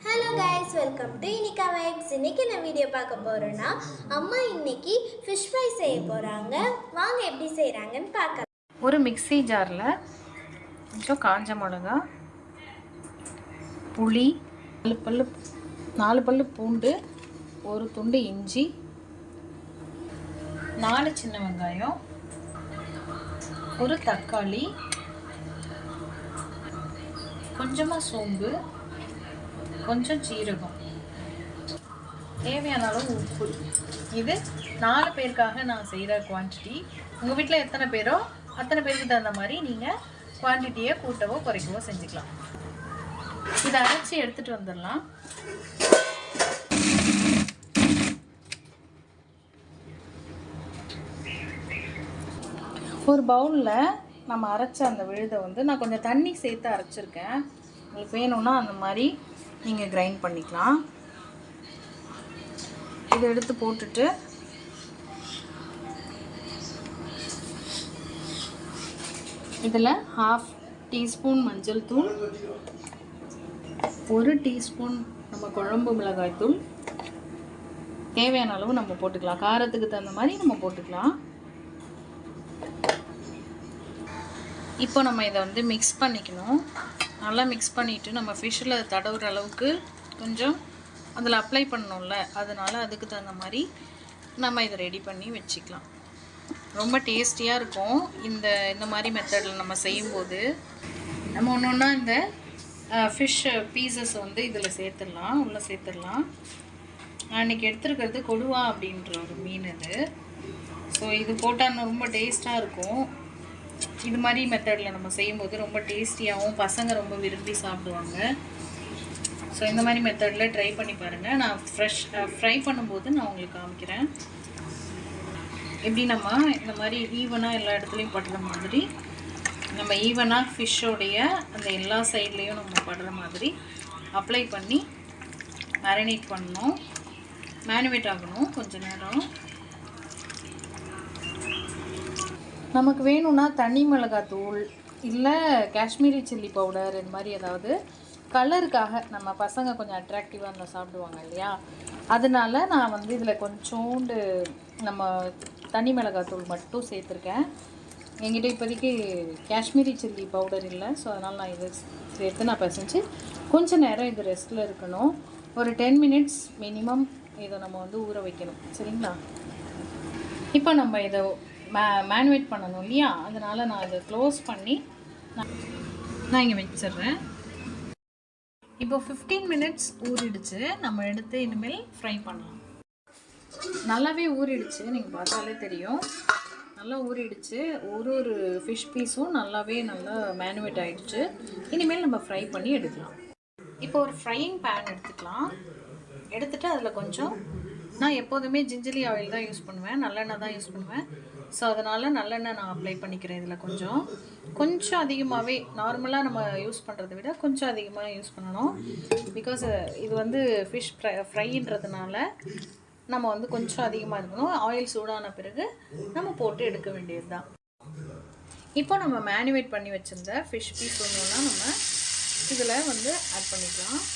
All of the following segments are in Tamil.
Hello guys, welcome to Inika vibes. இன்னைக்கு நான் வீடியோ பார்க்க போகிறேன்னா, அம்மா இன்னைக்கு ஃபிஷ் ஃப்ரை செய்ய போகிறாங்க. வாங்க எப்படி செய்கிறாங்கன்னு பார்க்கலாம். ஒரு மிக்ஸி ஜாரில் கொஞ்சம் காஞ்ச மிளகா, புளி, 4 பல்லு பூண்டு, ஒரு துண்டு இஞ்சி, 4 சின்ன வெங்காயம், ஒரு தக்காளி, கொஞ்சமாக சோம்பு, கொஞ்சம் சீரகம், தேவையான அளவு உப்பு. இது 4 பேருக்காக நான் செய்கிற குவான்டிட்டி. உங்கள் வீட்டில் எத்தனை பேரோ அத்தனை பேருக்கு தகுந்த மாதிரி நீங்கள் குவான்டிட்டியை கூட்டவோ குறைக்கவோ செஞ்சுக்கலாம். இதை அரைச்சி எடுத்துகிட்டு வந்துடலாம். ஒரு பவுலில் நம்ம அரைச்ச அந்த விழுதை நான் கொஞ்சம் தண்ணி சேர்த்து அரைச்சிருக்கேன். உங்களுக்கு வேணும்னா அந்த மாதிரி நீங்கள் கிரைண்ட் பண்ணிக்கலாம். இதை எடுத்து போட்டுட்டு இதில் 1/2 டீஸ்பூன் மஞ்சள் தூள், 1 டீஸ்பூன் நம்ம குழம்பு மிளகாய் தூள், தேவையான அளவு நம்ம போட்டுக்கலாம். காரத்துக்கு தகுந்த மாதிரி நம்ம போட்டுக்கலாம். இப்போ நம்ம இதை மிக்ஸ் பண்ணிக்கணும். நல்லா மிக்ஸ் பண்ணிவிட்டு நம்ம ஃபிஷ்ஷில் தடவுற அளவுக்கு கொஞ்சம் அதில் அப்ளை பண்ணணும்ல, அதனால் அதுக்கு தகுந்த மாதிரி நம்ம இதை ரெடி பண்ணி வச்சுக்கலாம். ரொம்ப டேஸ்டியாக இருக்கும் இந்த மாதிரி மெத்தடில் நம்ம செய்யும்போது. நம்ம ஒன்று ஒன்றா இந்த ஃபிஷ் பீசஸ் இதில் சேர்த்துடலாம், உள்ளே சேர்த்துடலாம். நான் இன்றைக்கி எடுத்துருக்கிறது கொடுவா அப்படின்ற ஒரு மீன் இது. ஸோ இது போட்டால் ரொம்ப டேஸ்ட்டாக இருக்கும். இது மாதிரி மெத்தடில் நம்ம செய்யும்போது ரொம்ப டேஸ்டியாகவும் பசங்க ரொம்ப விரும்பி சாப்பிடுவாங்க. ஸோ இந்த மாதிரி மெத்தடில் ட்ரை பண்ணி பாருங்கள். நான் ஃப்ரை பண்ணும்போது நான் உங்களுக்கு காமிக்கிறேன். எப்படி நம்ம இந்த மாதிரி ஈவனாக எல்லா இடத்துலையும் படுற மாதிரி, நம்ம ஈவனாக ஃபிஷ்ஷோடைய அந்த எல்லா சைட்லேயும் நம்ம படுற மாதிரி அப்ளை பண்ணி மேரினேட் பண்ணணும். மேரினேட் ஆகணும் கொஞ்சம் நேரம். நமக்கு வேணும்னா தனி மிளகாத்தூள் இல்லை காஷ்மீரி சில்லி பவுடர், இது மாதிரி ஏதாவது கலருக்காக நம்ம பசங்க கொஞ்சம் அட்ராக்டிவாக இருந்தால் சாப்பிடுவாங்க இல்லையா, அதனால நான் இதில் கொஞ்சோண்டு நம்ம தனி மிளகாத்தூள் மட்டும் சேர்த்துருக்கேன். என்கிட்ட இப்போதைக்கு காஷ்மீரி சில்லி பவுடர் இல்லை. ஸோ அதனால் நான் இதை சேர்த்து நான் பிசைஞ்சு கொஞ்சம் நேரம் இது ரெஸ்ட்டில் இருக்கணும். ஒரு 10 மினிட்ஸ் மினிமம் இதை நம்ம ஊற வைக்கணும். சரிங்களா? இப்போ நம்ம இதை மேனுவேட் பண்ணணும் இல்லையா, அதனால் நான் இதை க்ளோஸ் பண்ணி நான் இங்கே வச்சிடுறேன். இப்போ 15 மினிட்ஸ் ஊறிடுச்சு. நம்ம எடுத்து இனிமேல் ஃப்ரை பண்ணலாம். நல்லாவே ஊறிடுச்சு, நீங்கள் பார்த்தாலே தெரியும். நல்லா ஊறிடுச்சு. ஒரு ஃபிஷ் பீஸும் நல்லா மேனுவேட் ஆகிடுச்சு. இனிமேல் நம்ம ஃப்ரை பண்ணி எடுக்கலாம். இப்போ ஒரு ஃப்ரையிங் பேன் எடுத்துக்கலாம். எடுத்துகிட்டு அதில் கொஞ்சம், நான் எப்போதுமே ஜிஞ்சலி ஆயில் தான் யூஸ் பண்ணுவேன், நல்லெண்ணெய் தான் யூஸ் பண்ணுவேன். ஸோ அதனால் நல்லெண்ணெய் நான் அப்ளை பண்ணிக்கிறேன். இதில் கொஞ்சம் அதிகமாகவே, நார்மலாக நம்ம யூஸ் பண்ணுறதை விட கொஞ்சம் அதிகமாக யூஸ் பண்ணணும். பிகாஸ் இது ஃபிஷ் ஃப்ரைன்றதுனால நம்ம கொஞ்சம் அதிகமாக இருக்கணும். ஆயில் சூடான பிறகு நம்ம போட்டு எடுக்க வேண்டியது தான். இப்போ நம்ம மேனுவேட் பண்ணி வச்சுருந்த ஃபிஷ் பீஸ் ஒன்றுனா நம்ம இதில் ஆட் பண்ணிக்கலாம்.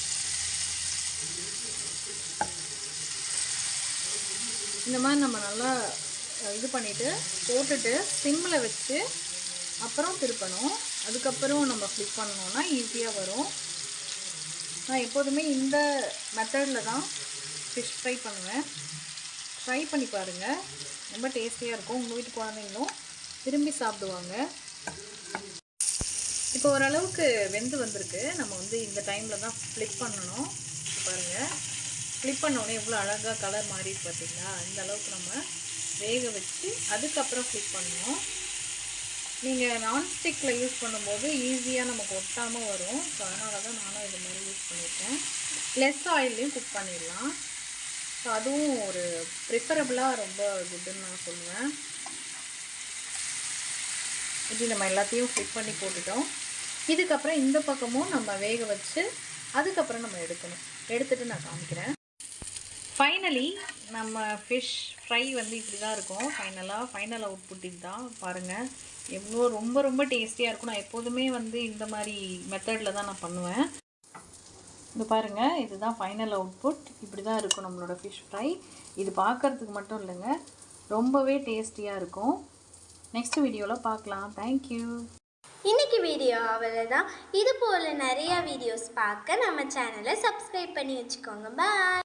இந்த மாதிரி நம்ம நல்லா இது பண்ணிவிட்டு போட்டுட்டு சிம்மில் வச்சு அப்புறம் திருப்பணும். அதுக்கப்புறம் நம்ம ஃப்ளிப் பண்ணோன்னா ஈஸியாக வரும். நான் எப்போதுமே இந்த மெத்தடில் தான் ஃபிஷ் ஃப்ரை பண்ணுவேன். ட்ரை பண்ணி பாருங்கள், ரொம்ப டேஸ்டியாக இருக்கும். உங்கள் வீட்டு குழந்தைங்களும் விரும்பி சாப்பிடுவாங்க. இப்போ ஓரளவுக்கு வெந்து வந்திருக்கு. நம்ம இந்த டைமில் தான் ஃப்ளிப் பண்ணணும். பாருங்கள், ஃப்ளிப் பண்ணோடனே எவ்வளோ அழகாக கலர் மாறி பார்த்தீங்களா? இந்த அளவுக்கு நம்ம வேக வச்சு அதுக்கப்புறம் ஃப்ளிப் பண்ணணும். நீங்கள் நான்ஸ்டிக்கில் யூஸ் பண்ணும்போது ஈஸியாக நமக்கு ஒட்டாமல் வரும். ஸோ அதனால தான் நானும் இது மாதிரி யூஸ் பண்ணியிருக்கேன். லெஸ் ஆயில்லையும் குக் பண்ணிடலாம். ஸோ அதுவும் ஒரு ப்ரிஃபரபுளாக ரொம்ப குட்டுன்னு நான் சொல்லுவேன். இப்படி நம்ம எல்லாத்தையும் ஃப்ளிப் பண்ணி போட்டுட்டோம். இதுக்கப்புறம் இந்த பக்கமும் நம்ம வேக வச்சு அதுக்கப்புறம் நம்ம எடுத்துகிட்டு நான் காமிக்கிறேன். ஃபைனலி நம்ம ஃபிஷ் ஃப்ரை இப்படி தான் இருக்கும். ஃபைனல் அவுட்புட் இதுதான். பாருங்கள், எவ்வளோ ரொம்ப டேஸ்டியாக இருக்கும். நான் எப்போதுமே இந்த மாதிரி மெத்தடில் தான் நான் பண்ணுவேன். இது பாருங்கள், இதுதான் ஃபைனல் அவுட்புட். இப்படி தான் இருக்கும் நம்மளோட ஃபிஷ் ஃப்ரை. இது பார்க்குறதுக்கு மட்டும் இல்லைங்க, ரொம்பவே டேஸ்டியாக இருக்கும். நெக்ஸ்ட் வீடியோவில் பார்க்கலாம். தேங்க்யூ. இன்னைக்கு வீடியோ அவ்வளோதான். இது போல் நிறையா வீடியோஸ் பார்க்க நம்ம சேனலை சப்ஸ்கிரைப் பண்ணி வச்சுக்கோங்க. பாய்.